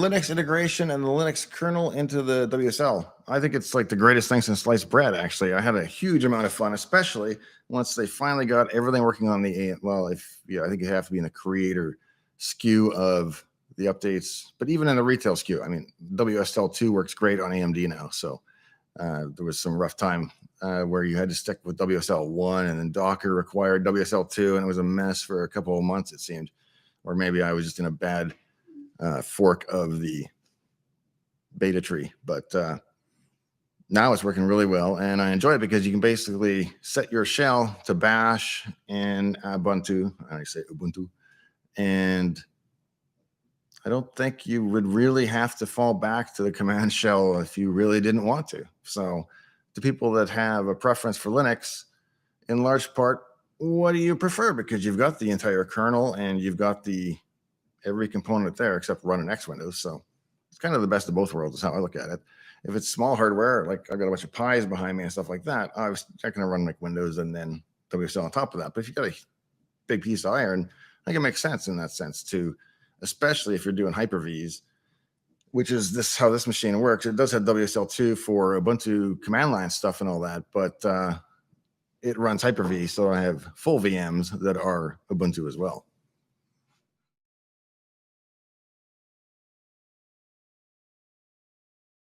Linux integration and the Linux kernel into the WSL. I think it's like the greatest thing since sliced bread, actually. I had a huge amount of fun, especially once they finally got everything working on the, well, I think you have to be in the creator SKU of the updates, but even in the retail SKU, I mean, WSL2 works great on AMD now. So there was some rough time where you had to stick with WSL1, and then Docker required WSL2, and it was a mess for a couple of months, it seemed. Or maybe I was just in a bad fork of the beta tree, but now it's working really well, and I enjoy it because you can basically set your shell to bash in Ubuntu. I say Ubuntu, and I don't think you would really have to fall back to the command shell if you really didn't want to. So the people that have a preference for Linux, in large part, what do you prefer? Because you've got the entire kernel and you've got every component there except run an X Windows. So it's kind of the best of both worlds is how I look at it. If it's small hardware, like I've got a bunch of Pis behind me and stuff like that, I was checking to run like Windows and then WSL on top of that. But if you've got a big piece of iron, I think it makes sense in that sense too, especially if you're doing Hyper-Vs, which is how this machine works. It does have WSL2 for Ubuntu command line stuff and all that, but it runs Hyper-V, so I have full VMs that are Ubuntu as well.